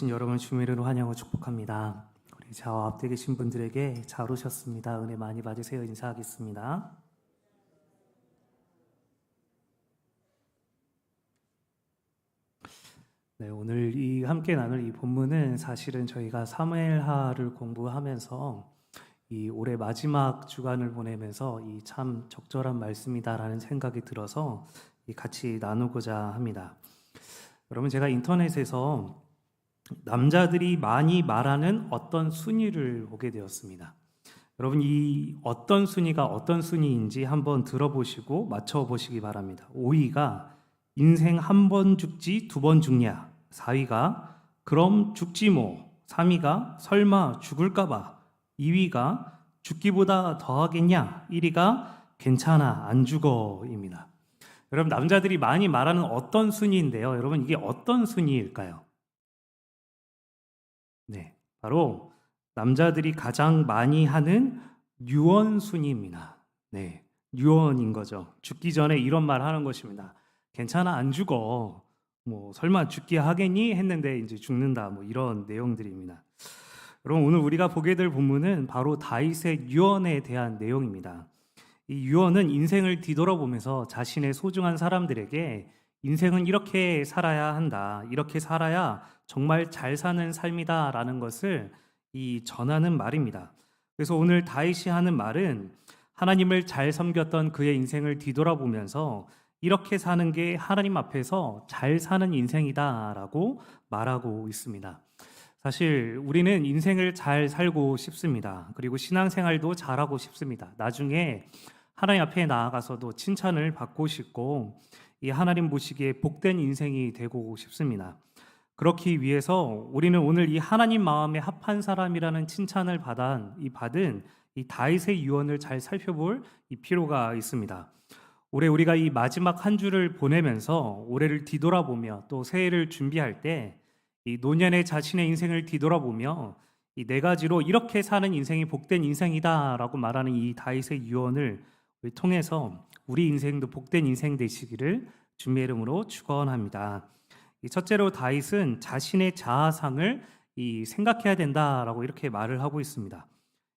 여러분을 주의 이름으로 환영하고 축복합니다. 우리 좌우 앞에 계신 분들에게 잘 오셨습니다. 은혜 많이 받으세요. 인사하겠습니다. 네, 오늘 함께 나눌 이 본문은 사실은 저희가 사무엘하를 공부하면서 이 올해 마지막 주간을 보내면서 이 참 적절한 말씀이다라는 생각이 들어서 같이 나누고자 합니다. 여러분, 제가 인터넷에서 남자들이 많이 말하는 어떤 순위를 보게 되었습니다. 여러분, 이 어떤 순위가 어떤 순위인지 한번 들어보시고 맞춰보시기 바랍니다. 5위가 인생 한 번 죽지 두 번 죽냐, 4위가 그럼 죽지 뭐, 3위가 설마 죽을까봐, 2위가 죽기보다 더하겠냐, 1위가 괜찮아 안 죽어입니다. 여러분, 남자들이 많이 말하는 어떤 순위인데요. 여러분, 이게 어떤 순위일까요? 네, 바로 남자들이 가장 많이 하는 유언 순위입니다. 네, 유언인 거죠. 죽기 전에 이런 말 하는 것입니다. 괜찮아, 안 죽어. 뭐 설마 죽기 하겠니? 했는데 이제 죽는다. 뭐 이런 내용들입니다. 여러분, 오늘 우리가 보게 될 본문은 바로 다윗의 유언에 대한 내용입니다. 이 유언은 인생을 뒤돌아보면서 자신의 소중한 사람들에게 인생은 이렇게 살아야 한다, 이렇게 살아야 정말 잘 사는 삶이다 라는 것을 전하는 말입니다. 그래서 오늘 다윗이 하는 말은 하나님을 잘 섬겼던 그의 인생을 뒤돌아보면서 이렇게 사는 게 하나님 앞에서 잘 사는 인생이다 라고 말하고 있습니다. 사실 우리는 인생을 잘 살고 싶습니다. 그리고 신앙생활도 잘하고 싶습니다. 나중에 하나님 앞에 나아가서도 칭찬을 받고 싶고 이 하나님 보시기에 복된 인생이 되고 싶습니다. 그렇기 위해서 우리는 오늘 이 하나님 마음에 합한 사람이라는 칭찬을 받은 이 다윗의 유언을 잘 살펴볼 이 필요가 있습니다. 올해 우리가 이 마지막 한 주를 보내면서 올해를 뒤돌아보며 또 새해를 준비할 때 이 노년의 자신의 인생을 뒤돌아보며 이 네 가지로 이렇게 사는 인생이 복된 인생이다라고 말하는 이 다윗의 유언을 통해서 우리 인생도 복된 인생 되시기를 주님의 이름으로 축원합니다. 첫째로 다윗은 자신의 자아상을 생각해야 된다라고 이렇게 말을 하고 있습니다.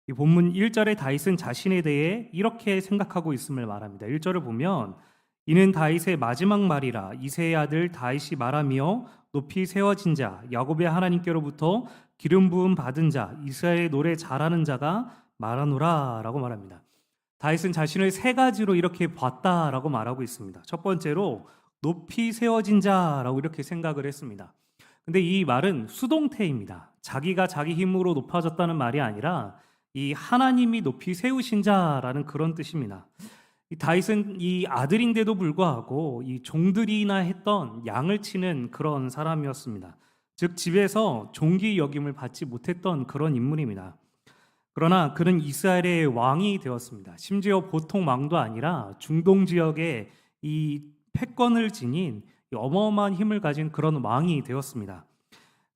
이 본문 1절에 다윗은 자신에 대해 이렇게 생각하고 있음을 말합니다. 1절을 보면 이는 다윗의 마지막 말이라 이새의 아들 다윗이 말하며 높이 세워진 자 야곱의 하나님께로부터 기름 부음 받은 자 이스라엘의 노래 잘하는 자가 말하노라 라고 말합니다. 다윗은 자신을 세 가지로 이렇게 봤다라고 말하고 있습니다. 첫 번째로 높이 세워진 자라고 이렇게 생각을 했습니다. 근데 이 말은 수동태입니다. 자기가 자기 힘으로 높아졌다는 말이 아니라 이 하나님이 높이 세우신 자라는 그런 뜻입니다. 이 다윗은 이 아들인데도 불구하고 이 종들이나 했던 양을 치는 그런 사람이었습니다. 즉 집에서 종기 여김을 받지 못했던 그런 인물입니다. 그러나 그는 이스라엘의 왕이 되었습니다. 심지어 보통 왕도 아니라 중동 지역의 이 패권을 지닌 어마어마한 힘을 가진 그런 왕이 되었습니다.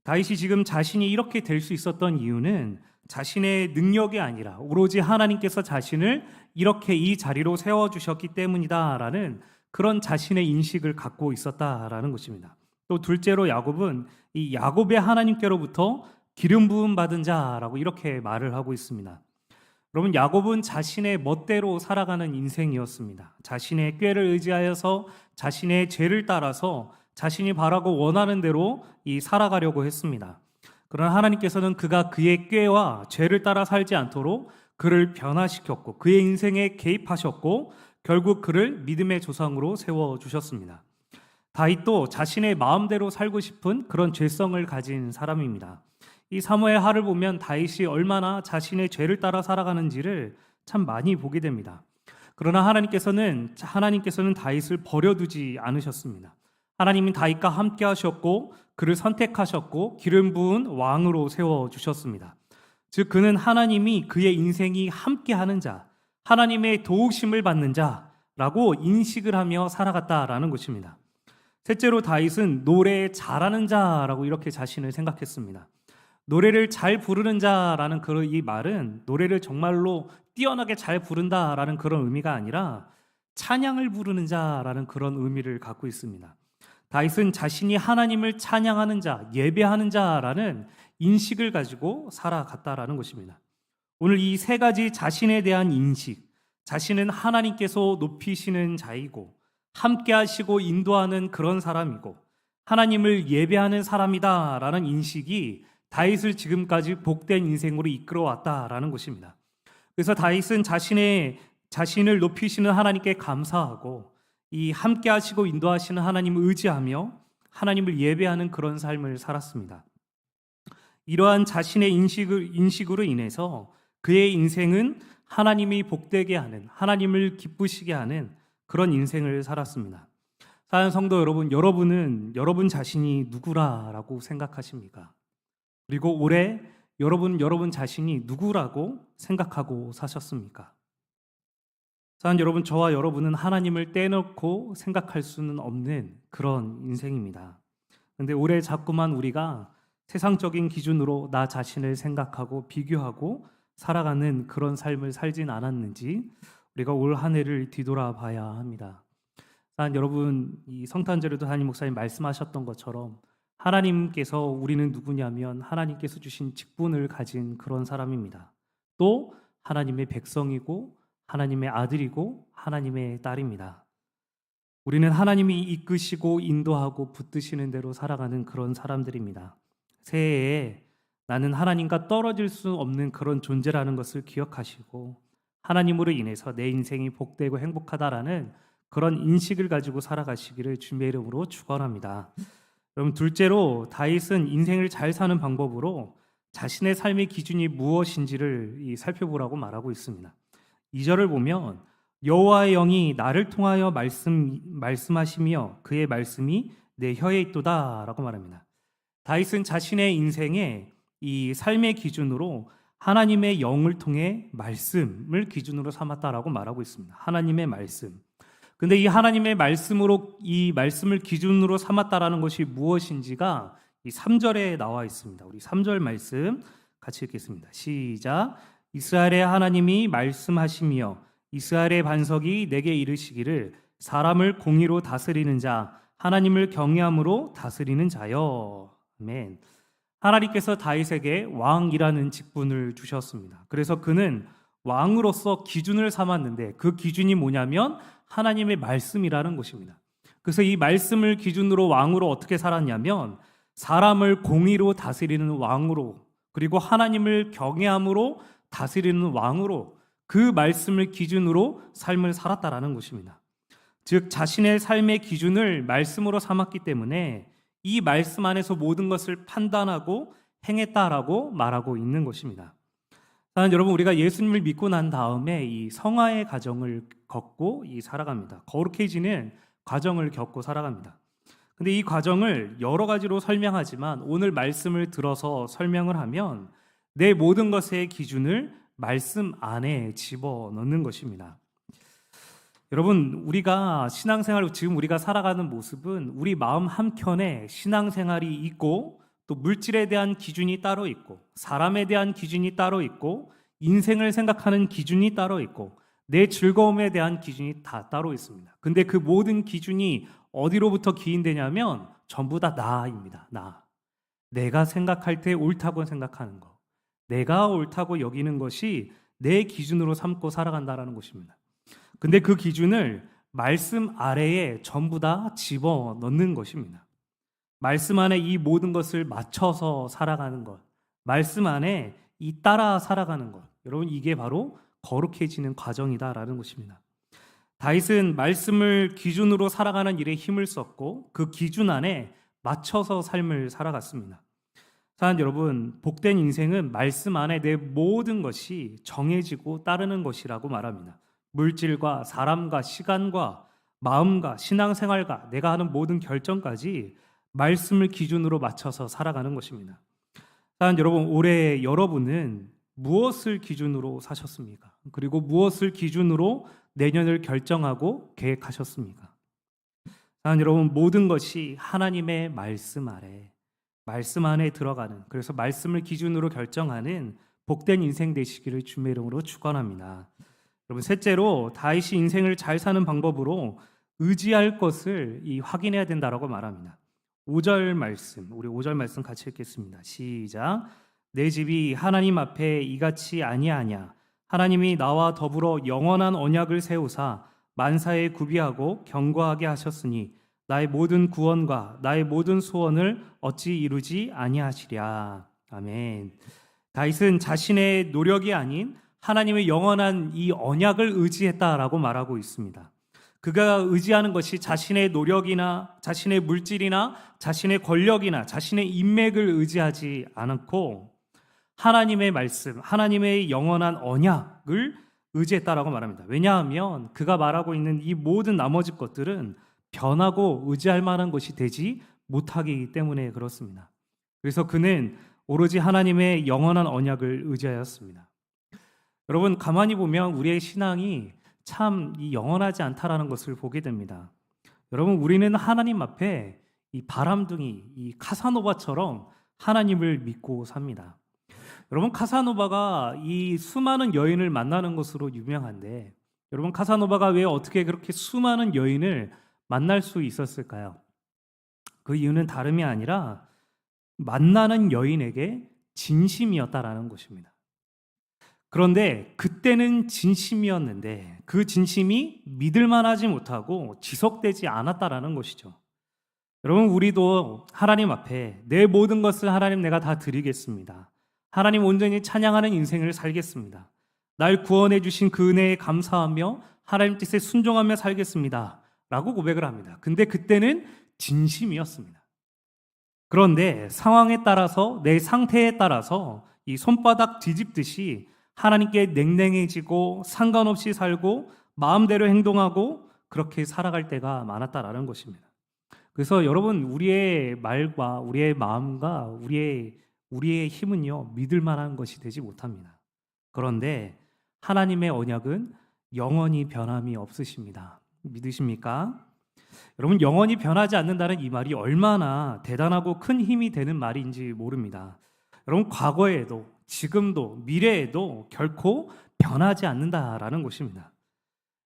다윗이 지금 자신이 이렇게 될 수 있었던 이유는 자신의 능력이 아니라 오로지 하나님께서 자신을 이렇게 이 자리로 세워주셨기 때문이다라는 그런 자신의 인식을 갖고 있었다라는 것입니다. 또 둘째로 야곱은 이 야곱의 하나님께로부터 기름 부음 받은 자라고 이렇게 말을 하고 있습니다. 여러분, 야곱은 자신의 멋대로 살아가는 인생이었습니다. 자신의 꾀를 의지하여서 자신의 죄를 따라서 자신이 바라고 원하는 대로 살아가려고 했습니다. 그러나 하나님께서는 그가 그의 꾀와 죄를 따라 살지 않도록 그를 변화시켰고 그의 인생에 개입하셨고 결국 그를 믿음의 조상으로 세워주셨습니다. 다윗도 자신의 마음대로 살고 싶은 그런 죄성을 가진 사람입니다. 이 사무엘하를 보면 다윗이 얼마나 자신의 죄를 따라 살아가는지를 참 많이 보게 됩니다. 그러나 하나님께서는 다윗을 버려두지 않으셨습니다. 하나님이 다윗과 함께 하셨고 그를 선택하셨고 기름 부은 왕으로 세워주셨습니다. 즉 그는 하나님이 그의 인생이 함께하는 자, 하나님의 도우심을 받는 자라고 인식을 하며 살아갔다라는 것입니다. 셋째로 다윗은 노래 잘하는 자라고 이렇게 자신을 생각했습니다. 노래를 잘 부르는 자라는 이 말은 노래를 정말로 뛰어나게 잘 부른다라는 그런 의미가 아니라 찬양을 부르는 자라는 그런 의미를 갖고 있습니다. 다윗은 자신이 하나님을 찬양하는 자, 예배하는 자라는 인식을 가지고 살아갔다라는 것입니다. 오늘 이 세 가지 자신에 대한 인식, 자신은 하나님께서 높이시는 자이고 함께 하시고 인도하는 그런 사람이고 하나님을 예배하는 사람이다라는 인식이 다윗을 지금까지 복된 인생으로 이끌어왔다라는 것입니다. 그래서 다윗은 자신을 높이시는 하나님께 감사하고 이 함께 하시고 인도하시는 하나님을 의지하며 하나님을 예배하는 그런 삶을 살았습니다. 이러한 자신의 인식으로 인해서 그의 인생은 하나님이 복되게 하는, 하나님을 기쁘시게 하는 그런 인생을 살았습니다. 사랑하는 성도 여러분, 여러분은 여러분 자신이 누구라고 생각하십니까? 그리고 올해 여러분 자신이 누구라고 생각하고 사셨습니까? 사랑하는 여러분, 저와 여러분은 하나님을 떼놓고 생각할 수는 없는 그런 인생입니다. 그런데 올해 자꾸만 우리가 세상적인 기준으로 나 자신을 생각하고 비교하고 살아가는 그런 삶을 살진 않았는지 우리가 올 한 해를 뒤돌아봐야 합니다. 사랑하는 여러분, 이 성탄절에도 담임 목사님 말씀하셨던 것처럼 하나님께서 우리는 누구냐면 하나님께서 주신 직분을 가진 그런 사람입니다. 또 하나님의 백성이고 하나님의 아들이고 하나님의 딸입니다. 우리는 하나님이 이끄시고 인도하고 붙드시는 대로 살아가는 그런 사람들입니다. 새해에 나는 하나님과 떨어질 수 없는 그런 존재라는 것을 기억하시고 하나님으로 인해서 내 인생이 복되고 행복하다라는 그런 인식을 가지고 살아가시기를 주님의 이름으로 축원합니다. 여러분, 둘째로 다윗은 인생을 잘 사는 방법으로 자신의 삶의 기준이 무엇인지를 살펴보라고 말하고 있습니다. 2절을 보면 여호와의 영이 나를 통하여 말씀하시며 그의 말씀이 내 혀에 있도다라고 말합니다. 다윗은 자신의 인생에 이 삶의 기준으로 하나님의 영을 통해 말씀을 기준으로 삼았다라고 말하고 있습니다. 하나님의 말씀. 근데 이 하나님의 말씀으로 이 말씀을 기준으로 삼았다라는 것이 무엇인지가 이 3절에 나와 있습니다. 우리 3절 말씀 같이 읽겠습니다. 시작. 이스라엘의 하나님이 말씀하시며 이스라엘의 반석이 내게 이르시기를 사람을 공의로 다스리는 자, 하나님을 경외함으로 다스리는 자여. 아멘. 하나님께서 다윗에게 왕이라는 직분을 주셨습니다. 그래서 그는 왕으로서 기준을 삼았는데 그 기준이 뭐냐면 하나님의 말씀이라는 것입니다. 그래서 이 말씀을 기준으로 왕으로 어떻게 살았냐면 사람을 공의로 다스리는 왕으로, 그리고 하나님을 경외함으로 다스리는 왕으로 그 말씀을 기준으로 삶을 살았다라는 것입니다. 즉 자신의 삶의 기준을 말씀으로 삼았기 때문에 이 말씀 안에서 모든 것을 판단하고 행했다라고 말하고 있는 것입니다. 여러분, 우리가 예수님을 믿고 난 다음에 이 성화의 과정을 겪고 살아갑니다. 거룩해지는 과정을 겪고 살아갑니다. 근데 이 과정을 여러 가지로 설명하지만 오늘 말씀을 들어서 설명을 하면 내 모든 것의 기준을 말씀 안에 집어넣는 것입니다. 여러분, 우리가 신앙생활, 지금 우리가 살아가는 모습은 우리 마음 한켠에 신앙생활이 있고 또 물질에 대한 기준이 따로 있고 사람에 대한 기준이 따로 있고 인생을 생각하는 기준이 따로 있고 내 즐거움에 대한 기준이 다 따로 있습니다. 근데 그 모든 기준이 어디로부터 기인되냐면 전부 다 나입니다. 나. 내가 생각할 때 옳다고 생각하는 것, 내가 옳다고 여기는 것이 내 기준으로 삼고 살아간다라는 것입니다. 근데 그 기준을 말씀 아래에 전부 다 집어넣는 것입니다. 말씀 안에 이 모든 것을 맞춰서 살아가는 것, 말씀 안에 따라 살아가는 것, 여러분, 이게 바로 거룩해지는 과정이다라는 것입니다. 다윗은 말씀을 기준으로 살아가는 일에 힘을 썼고 그 기준 안에 맞춰서 삶을 살아갔습니다. 사랑하는 여러분, 복된 인생은 말씀 안에 내 모든 것이 정해지고 따르는 것이라고 말합니다. 물질과 사람과 시간과 마음과 신앙생활과 내가 하는 모든 결정까지 말씀을 기준으로 맞춰서 살아가는 것입니다. 사랑하는 여러분, 올해 여러분은 무엇을 기준으로 사셨습니까? 그리고 무엇을 기준으로 내년을 결정하고 계획하셨습니까? 사랑하는 여러분, 모든 것이 하나님의 말씀 아래, 말씀 안에 들어가는, 그래서 말씀을 기준으로 결정하는 복된 인생 되시기를 주님의 이름으로 축원합니다. 여러분, 셋째로 다윗이 인생을 잘 사는 방법으로 의지할 것을 확인해야 된다라고 말합니다. 5절 말씀, 우리 5절 말씀 같이 읽겠습니다. 시작. 내 집이 하나님 앞에 이같이 아니하냐. 하나님이 나와 더불어 영원한 언약을 세우사 만사에 구비하고 경고하게 하셨으니 나의 모든 구원과 나의 모든 소원을 어찌 이루지 아니하시랴. 아멘. 다윗은 자신의 노력이 아닌 하나님의 영원한 이 언약을 의지했다라고 말하고 있습니다. 그가 의지하는 것이 자신의 노력이나 자신의 물질이나 자신의 권력이나 자신의 인맥을 의지하지 않고 하나님의 말씀, 하나님의 영원한 언약을 의지했다라고 말합니다. 왜냐하면 그가 말하고 있는 이 모든 나머지 것들은 변하고 의지할 만한 것이 되지 못하기 때문에 그렇습니다. 그래서 그는 오로지 하나님의 영원한 언약을 의지하였습니다. 여러분, 가만히 보면 우리의 신앙이 참 영원하지 않다라는 것을 보게 됩니다. 여러분, 우리는 하나님 앞에 이 바람둥이, 이 카사노바처럼 하나님을 믿고 삽니다. 여러분, 카사노바가 이 수많은 여인을 만나는 것으로 유명한데, 여러분, 카사노바가 왜 어떻게 그렇게 수많은 여인을 만날 수 있었을까요? 그 이유는 다름이 아니라 만나는 여인에게 진심이었다라는 것입니다. 그런데 그때는 진심이었는데 그 진심이 믿을만하지 못하고 지속되지 않았다라는 것이죠. 여러분, 우리도 하나님 앞에 내 모든 것을 하나님 내가 다 드리겠습니다. 하나님 온전히 찬양하는 인생을 살겠습니다. 날 구원해 주신 그 은혜에 감사하며 하나님 뜻에 순종하며 살겠습니다 라고 고백을 합니다. 근데 그때는 진심이었습니다. 그런데 상황에 따라서 내 상태에 따라서 이 손바닥 뒤집듯이 하나님께 냉랭해지고 상관없이 살고 마음대로 행동하고 그렇게 살아갈 때가 많았다라는 것입니다. 그래서 여러분, 우리의 말과 우리의 마음과 우리의 힘은요, 믿을 만한 것이 되지 못합니다. 그런데 하나님의 언약은 영원히 변함이 없으십니다. 믿으십니까? 여러분, 영원히 변하지 않는다는 이 말이 얼마나 대단하고 큰 힘이 되는 말인지 모릅니다. 여러분, 과거에도 지금도 미래에도 결코 변하지 않는다라는 것입니다.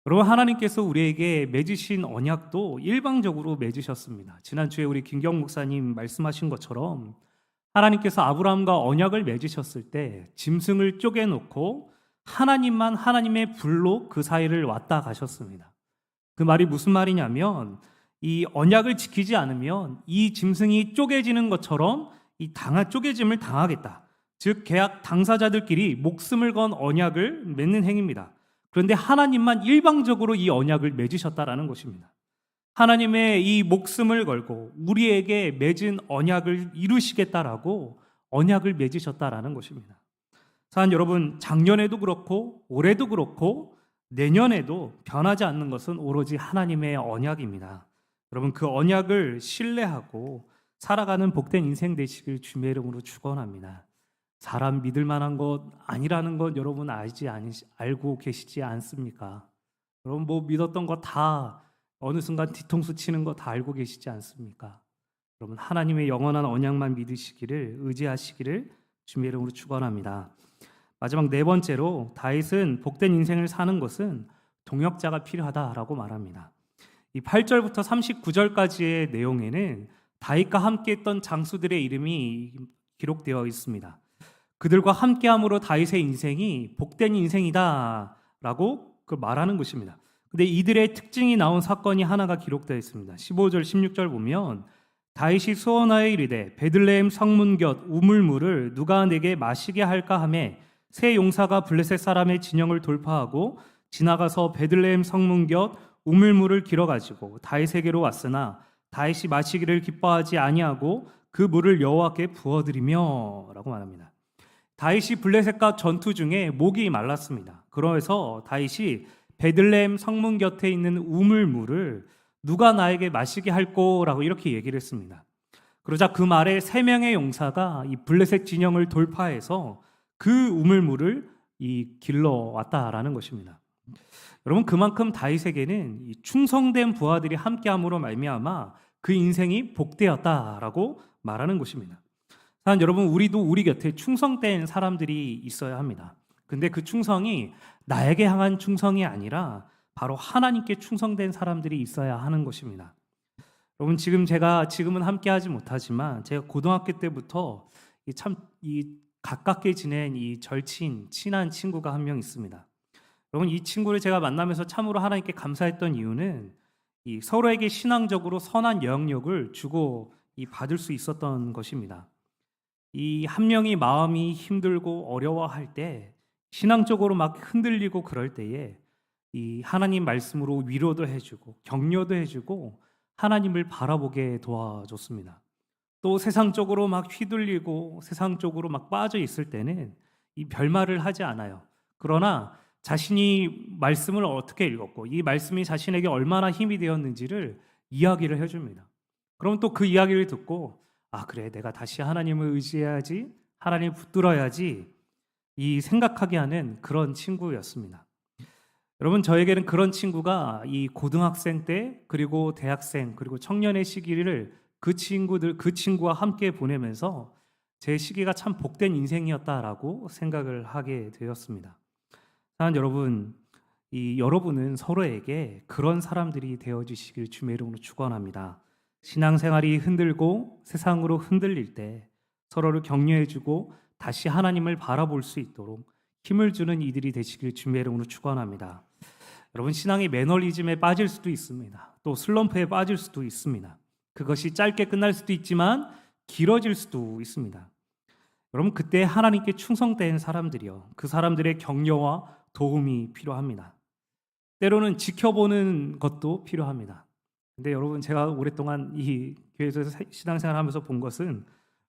여러분, 하나님께서 우리에게 맺으신 언약도 일방적으로 맺으셨습니다. 지난주에 우리 김경 목사님 말씀하신 것처럼 하나님께서 아브라함과 언약을 맺으셨을 때 짐승을 쪼개놓고 하나님만 하나님의 불로 그 사이를 왔다 가셨습니다. 그 말이 무슨 말이냐면 이 언약을 지키지 않으면 이 짐승이 쪼개지는 것처럼 쪼개짐을 당하겠다. 즉 계약 당사자들끼리 목숨을 건 언약을 맺는 행위입니다. 그런데 하나님만 일방적으로 이 언약을 맺으셨다라는 것입니다. 하나님의 이 목숨을 걸고 우리에게 맺은 언약을 이루시겠다라고 언약을 맺으셨다라는 것입니다. 사랑 여러분, 작년에도 그렇고 올해도 그렇고 내년에도 변하지 않는 것은 오로지 하나님의 언약입니다. 여러분, 그 언약을 신뢰하고 살아가는 복된 인생 되시길 주님의 이름으로 축원합니다. 사람 믿을 만한 것 아니라는 것 여러분 알고 계시지 않습니까? 여러분, 뭐 믿었던 거 다 어느 순간 뒤통수 치는 거 다 알고 계시지 않습니까? 여러분, 하나님의 영원한 언약만 믿으시기를, 의지하시기를 주님의 이름으로 축원합니다. 마지막 네 번째로 다윗은 복된 인생을 사는 것은 동역자가 필요하다라고 말합니다. 이 8절부터 39절까지의 내용에는 다윗과 함께했던 장수들의 이름이 기록되어 있습니다. 그들과 함께함으로 다윗의 인생이 복된 인생이다라고 말하는 것입니다. 근데 이들의 특징이 나온 사건이 하나가 기록되어 있습니다. 15절, 16절 보면 다윗이 소원하여 이르되 베들레헴 성문 곁 우물물을 누가 내게 마시게 할까 하매 세 용사가 블레셋 사람의 진영을 돌파하고 지나가서 베들레헴 성문 곁 우물물을 길어가지고 다윗에게로 왔으나 다윗이 마시기를 기뻐하지 아니하고 그 물을 여호와께 부어드리며 라고 말합니다. 다윗이 블레셋과 전투 중에 목이 말랐습니다. 그래서 다윗이 베들레헴 성문 곁에 있는 우물물을 누가 나에게 마시게 할꼬라고 이렇게 얘기를 했습니다. 그러자 그 말에 세 명의 용사가 이 블레셋 진영을 돌파해서 그 우물물을 길러 왔다라는 것입니다. 여러분, 그만큼 다윗에게는 이 충성된 부하들이 함께함으로 말미암아 그 인생이 복되었다라고 말하는 것입니다. 사실 여러분, 우리도 우리 곁에 충성된 사람들이 있어야 합니다. 근데 그 충성이 나에게 향한 충성이 아니라 바로 하나님께 충성된 사람들이 있어야 하는 것입니다. 여러분 지금은 함께하지 못하지만 제가 고등학교 때부터 이 가깝게 지낸 이 절친 친한 친구가 한 명 있습니다. 여러분 이 친구를 제가 만나면서 참으로 하나님께 감사했던 이유는 이 서로에게 신앙적으로 선한 영향력을 주고 받을 수 있었던 것입니다. 이 한 명이 마음이 힘들고 어려워할 때 신앙적으로 막 흔들리고 그럴 때에 이 하나님 말씀으로 위로도 해주고 격려도 해주고 하나님을 바라보게 도와줬습니다. 또 세상적으로 막 휘둘리고 세상적으로 막 빠져 있을 때는 이 별말을 하지 않아요. 그러나 자신이 말씀을 어떻게 읽었고 이 말씀이 자신에게 얼마나 힘이 되었는지를 이야기를 해줍니다. 그럼 또 그 이야기를 듣고 그래 내가 다시 하나님을 의지해야지 하나님을 붙들어야지 이 생각하게 하는 그런 친구였습니다. 여러분 저에게는 그런 친구가 이 고등학생 때 그리고 대학생 그리고 청년의 시기를 그 친구와 함께 보내면서 제 시기가 참 복된 인생이었다라고 생각을 하게 되었습니다. 사랑하는 여러분, 여러분은 서로에게 그런 사람들이 되어주시길 주님의 이름으로 축원합니다. 신앙생활이 흔들고 세상으로 흔들릴 때 서로를 격려해주고 다시 하나님을 바라볼 수 있도록 힘을 주는 이들이 되시길 주님의 이름으로 축원합니다. 여러분 신앙이 매너리즘에 빠질 수도 있습니다. 또 슬럼프에 빠질 수도 있습니다. 그것이 짧게 끝날 수도 있지만 길어질 수도 있습니다. 여러분 그때 하나님께 충성된 사람들이요 그 사람들의 격려와 도움이 필요합니다. 때로는 지켜보는 것도 필요합니다. 근데 여러분 제가 오랫동안 이 교회에서 신앙생활하면서 본 것은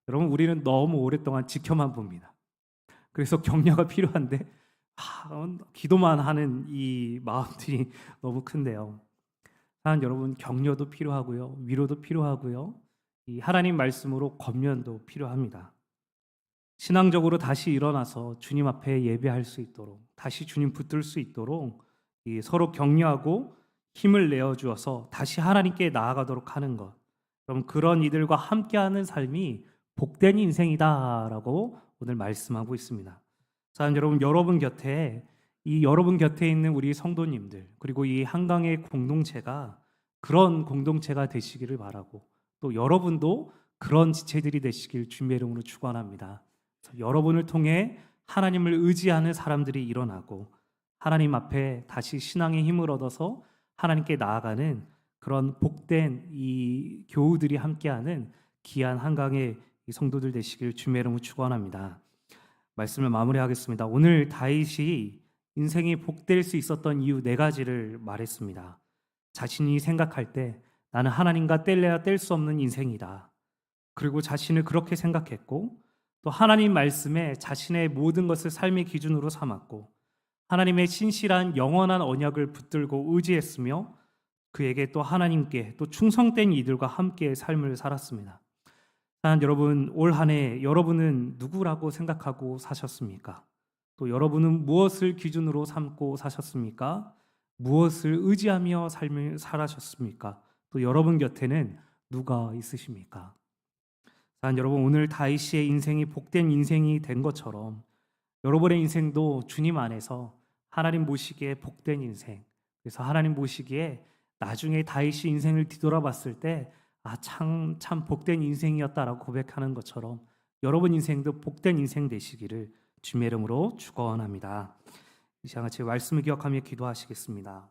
여러분 우리는 너무 오랫동안 지켜만 봅니다. 그래서 격려가 필요한데 기도만 하는 이 마음들이 너무 큰데요. 사랑하는 여러분 격려도 필요하고요 위로도 필요하고요 이 하나님 말씀으로 권면도 필요합니다. 신앙적으로 다시 일어나서 주님 앞에 예배할 수 있도록 다시 주님 붙들 수 있도록 서로 격려하고 힘을 내어 주어서 다시 하나님께 나아가도록 하는 것. 그럼 그런 이들과 함께하는 삶이 복된 인생이다라고 오늘 말씀하고 있습니다. 사랑하는 여러분, 여러분 곁에 있는 우리 성도님들 그리고 이 한강의 공동체가 그런 공동체가 되시기를 바라고 또 여러분도 그런 지체들이 되시길 주님의 이름으로 축원합니다. 여러분을 통해 하나님을 의지하는 사람들이 일어나고 하나님 앞에 다시 신앙의 힘을 얻어서 하나님께 나아가는 그런 복된 이 교우들이 함께하는 귀한 한강의 성도들 되시길 주님의 이름으로 축원합니다. 말씀을 마무리하겠습니다. 오늘 다윗이 인생이 복될 수 있었던 이유 4가지를 말했습니다. 자신이 생각할 때 나는 하나님과 뗄래야 뗄 수 없는 인생이다. 그리고 자신을 그렇게 생각했고 또 하나님 말씀에 자신의 모든 것을 삶의 기준으로 삼았고 하나님의 신실한 영원한 언약을 붙들고 의지했으며 그에게 또 하나님께 또 충성된 이들과 함께 삶을 살았습니다. 사랑하는 여러분, 올 한 해 여러분은 누구라고 생각하고 사셨습니까? 또 여러분은 무엇을 기준으로 삼고 사셨습니까? 무엇을 의지하며 삶을 살아셨습니까? 또 여러분 곁에는 누가 있으십니까? 사랑하는 여러분, 오늘 다윗의 인생이 복된 인생이 된 것처럼 여러분의 인생도 주님 안에서 하나님 보시기에 복된 인생, 그래서 하나님 보시기에 나중에 다윗이 인생을 뒤돌아봤을 때 참 복된 인생이었다라고 고백하는 것처럼 여러분 인생도 복된 인생 되시기를 주님의 이름으로 축원합니다. 이 시간 같이 말씀을 기억하며 기도하시겠습니다.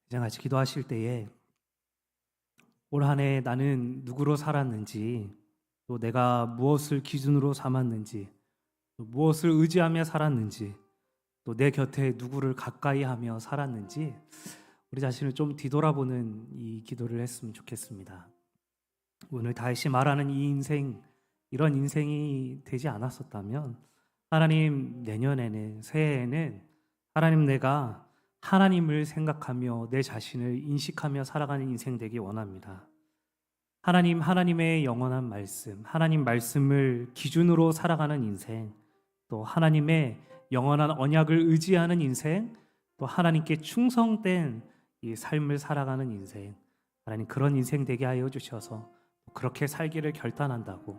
이제 같이 기도하실 때에 올 한 해 나는 누구로 살았는지 또 내가 무엇을 기준으로 삼았는지 또 무엇을 의지하며 살았는지 또 내 곁에 누구를 가까이 하며 살았는지 우리 자신을 좀 뒤돌아보는 이 기도를 했으면 좋겠습니다. 오늘 다윗이 말하는 이 인생 이런 인생이 되지 않았었다면 하나님 내년에는 새해에는 하나님 내가 하나님을 생각하며 내 자신을 인식하며 살아가는 인생 되기 원합니다. 하나님의 영원한 말씀, 하나님 말씀을 기준으로 살아가는 인생, 또 하나님의 영원한 언약을 의지하는 인생, 또 하나님께 충성된 이 삶을 살아가는 인생, 하나님 그런 인생 되게 하여 주셔서 그렇게 살기를 결단한다고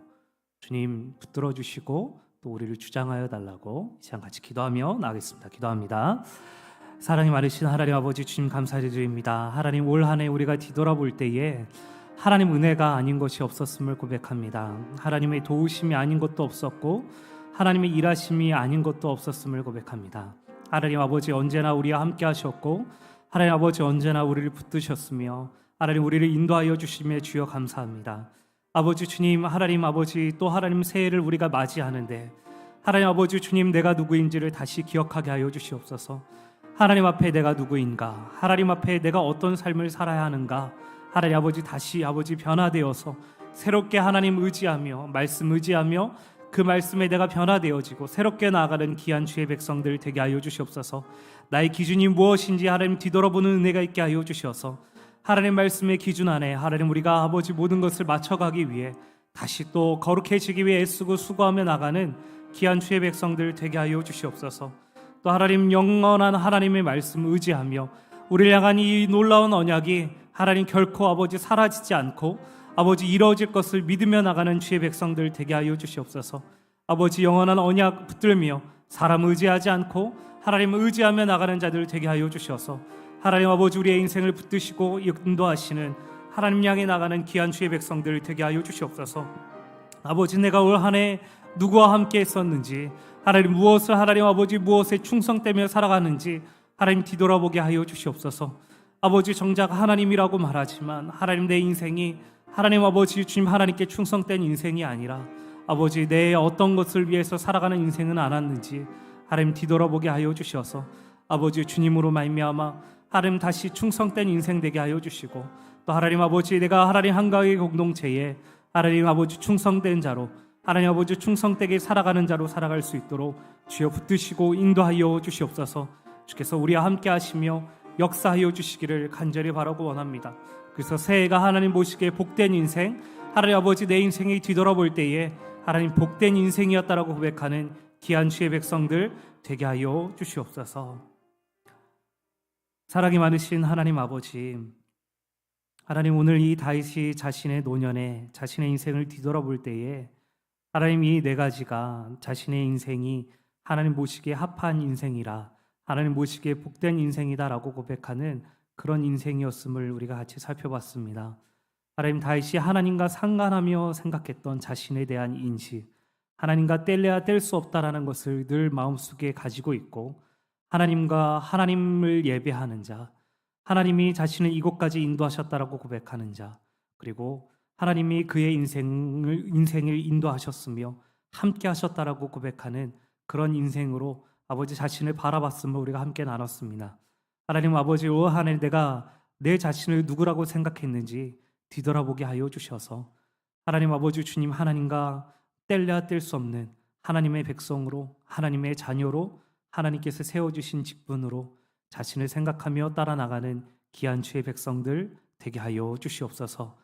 주님 붙들어 주시고 또 우리를 주장하여 달라고 이 시간 같이 기도하며 나가겠습니다. 기도합니다. 사랑이 많으신 하나님 아버지 주님 감사드립니다. 하나님 올 한 해 우리가 뒤돌아볼 때에 하나님 은혜가 아닌 것이 없었음을 고백합니다. 하나님의 도우심이 아닌 것도 없었고 하나님의 일하심이 아닌 것도 없었음을 고백합니다. 하나님 아버지 언제나 우리와 함께 하셨고 하나님 아버지 언제나 우리를 붙드셨으며 하나님 우리를 인도하여 주심에 주여 감사합니다. 아버지 주님, 하나님 아버지 또 하나님 새해를 우리가 맞이하는데 하나님 아버지 주님 내가 누구인지를 다시 기억하게 하여 주시옵소서. 하나님 앞에 내가 누구인가, 하나님 앞에 내가 어떤 삶을 살아야 하는가, 하나님 아버지 다시 아버지 변화되어서 새롭게 하나님 의지하며 말씀 의지하며 그 말씀에 내가 변화되어지고 새롭게 나아가는 귀한 주의 백성들 되게 하여 주시옵소서. 나의 기준이 무엇인지 하나님 뒤돌아보는 은혜가 있게 하여 주시어서 하나님 말씀의 기준 안에 하나님 우리가 아버지 모든 것을 맞춰가기 위해 다시 또 거룩해지기 위해 애쓰고 수고하며 나가는 귀한 주의 백성들 되게 하여 주시옵소서. 또 하나님 영원한 하나님의 말씀 의지하며 우리를 향한 이 놀라운 언약이 하나님 결코 아버지 사라지지 않고 아버지 이루어질 것을 믿으며 나가는 주의 백성들 되게 하여 주시옵소서. 아버지 영원한 언약 붙들며 사람 의지하지 않고 하나님 의지하며 나가는 자들 되게 하여 주셔서 하나님 아버지 우리의 인생을 붙드시고 인도하시는 하나님 향해 나가는 귀한 주의 백성들 되게 하여 주시옵소서. 아버지 내가 올 한 해 누구와 함께 했었는지 하나님 무엇을 하나님 아버지 무엇에 충성되며 살아가는지 하나님 뒤돌아보게 하여 주시옵소서. 아버지 정작 하나님이라고 말하지만 하나님 내 인생이 하나님 아버지 주님 하나님께 충성된 인생이 아니라 아버지 내 어떤 것을 위해서 살아가는 인생은 않았는지 하나님 뒤돌아보게 하여 주셔서 아버지 주님으로 말미암아 하나님 다시 충성된 인생 되게 하여 주시고 또 하나님 아버지 내가 하나님 한가위 공동체에 하나님 아버지 충성된 자로 하나님 아버지 충성되게 살아가는 자로 살아갈 수 있도록 주여 붙드시고 인도하여 주시옵소서. 주께서 우리와 함께 하시며 역사하여 주시기를 간절히 바라고 원합니다. 그래서 새해가 하나님 보시기에 복된 인생, 하나님 아버지 내 인생이 뒤돌아볼 때에 하나님 복된 인생이었다라고 고백하는 귀한 주의 백성들 되게 하여 주시옵소서. 사랑이 많으신 하나님 아버지, 하나님 오늘 이 다윗이 자신의 노년에 자신의 인생을 뒤돌아볼 때에 하나님 이 네 가지가 자신의 인생이 하나님 보시기에 합한 인생이라 하나님 보시기에 복된 인생이다라고 고백하는 그런 인생이었음을 우리가 같이 살펴봤습니다. 하나님 다윗이 하나님과 상관하며 생각했던 자신에 대한 인식, 하나님과 뗄래야 뗄 수 없다라는 것을 늘 마음속에 가지고 있고 하나님과 하나님을 예배하는 자, 하나님이 자신을 이곳까지 인도하셨다라고 고백하는 자, 그리고 하나님이 그의 인생을 인도하셨으며 함께 하셨다라고 고백하는 그런 인생으로 아버지 자신을 바라봤음을 우리가 함께 나눴습니다. 하나님 아버지 올 한 해 내가 내 자신을 누구라고 생각했는지 뒤돌아보게 하여 주셔서 하나님 아버지 주님 하나님과 뗄래야 뗄 수 없는 하나님의 백성으로 하나님의 자녀로 하나님께서 세워주신 직분으로 자신을 생각하며 따라 나가는 귀한 주의 백성들 되게 하여 주시옵소서.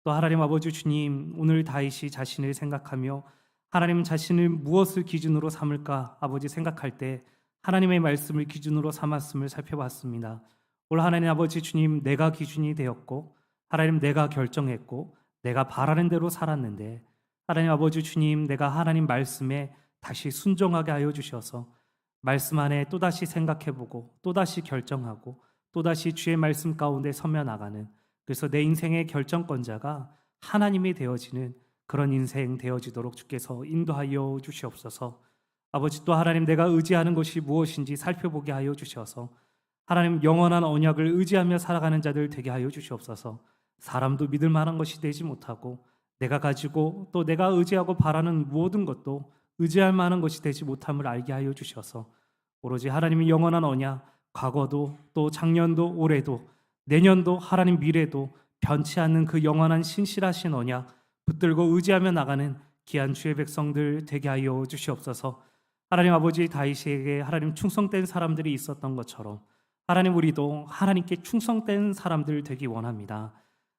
또 하나님 아버지 주님 오늘 다윗이 자신을 생각하며 하나님 자신을 무엇을 기준으로 삼을까 아버지 생각할 때 하나님의 말씀을 기준으로 삼았음을 살펴봤습니다. 올 하나님 아버지 주님 내가 기준이 되었고 하나님 내가 결정했고 내가 바라는 대로 살았는데 하나님 아버지 주님 내가 하나님 말씀에 다시 순종하게 하여 주셔서 말씀 안에 또다시 생각해보고 또다시 결정하고 또다시 주의 말씀 가운데 서며 나가는 그래서 내 인생의 결정권자가 하나님이 되어지는 그런 인생 되어지도록 주께서 인도하여 주시옵소서. 아버지 또 하나님 내가 의지하는 것이 무엇인지 살펴보게 하여 주셔서 하나님 영원한 언약을 의지하며 살아가는 자들 되게 하여 주시옵소서. 사람도 믿을 만한 것이 되지 못하고 내가 가지고 또 내가 의지하고 바라는 모든 것도 의지할 만한 것이 되지 못함을 알게 하여 주셔서 오로지 하나님의 영원한 언약 과거도 또 작년도 올해도 내년도 하나님 미래도 변치 않는 그 영원한 신실하신 언약 붙들고 의지하며 나가는 귀한 주의 백성들 되게 하여 주시옵소서. 하나님 아버지 다윗에게 하나님 충성된 사람들이 있었던 것처럼 하나님 우리도 하나님께 충성된 사람들 되기 원합니다.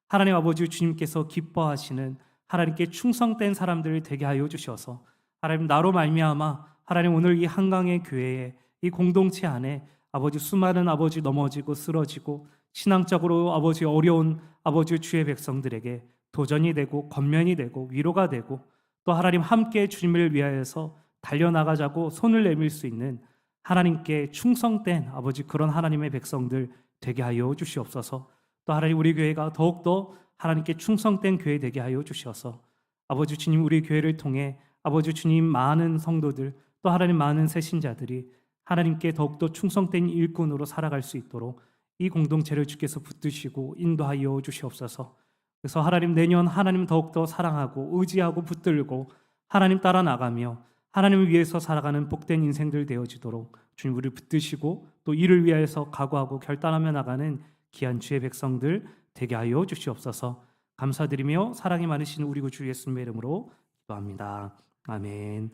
하나님 아버지 주님께서 기뻐하시는 하나님께 충성된 사람들 되게 하여 주셔서 하나님 나로 말미암아 하나님 오늘 이 한강의 교회에 이 공동체 안에 아버지 수많은 아버지 넘어지고 쓰러지고 신앙적으로 아버지 어려운 아버지 주의 백성들에게 도전이 되고 권면이 되고 위로가 되고 또 하나님 함께 주님을 위하여서 달려나가자고 손을 내밀 수 있는 하나님께 충성된 아버지 그런 하나님의 백성들 되게 하여 주시옵소서. 또 하나님 우리 교회가 더욱더 하나님께 충성된 교회 되게 하여 주시어서 아버지 주님 우리 교회를 통해 아버지 주님 많은 성도들 또 하나님 많은 새신자들이 하나님께 더욱더 충성된 일꾼으로 살아갈 수 있도록 이 공동체를 주께서 붙드시고 인도하여 주시옵소서. 그래서 하나님 내년 하나님 더욱더 사랑하고 의지하고 붙들고 하나님 따라 나가며 하나님을 위해서 살아가는 복된 인생들 되어지도록 주님 우리를 붙드시고 또 이를 위하여서 각오하고 결단하며 나가는 귀한 주의 백성들 되게 하여 주시옵소서. 감사드리며 사랑이 많으신 우리 구 주 예수님의 이름으로 기도합니다. 아멘.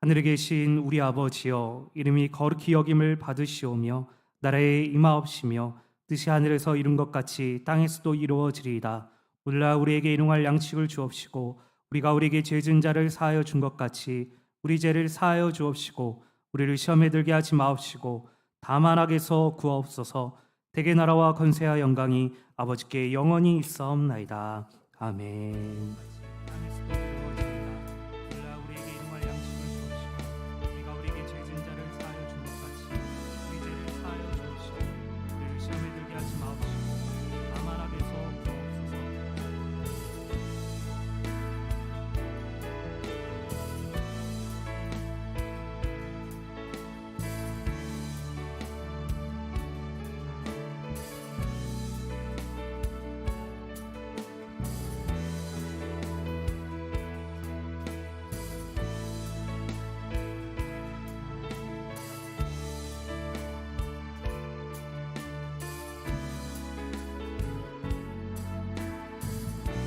하늘에 계신 우리 아버지여, 이름이 거룩히 여김을 받으시오며 나라에 임하옵시며 뜻이 하늘에서 이룬 것 같이 땅에서도 이루어지리이다. 오늘날 우리에게 일용할 양식을 주옵시고 우리가 우리에게 죄 지은 자를 사하여 준 것 같이 우리 죄를 사하여 주옵시고 우리를 시험에 들게 하지 마옵시고 다만 악에서 구하옵소서. 대개 나라와 권세와 영광이 아버지께 영원히 있사옵나이다. 아멘.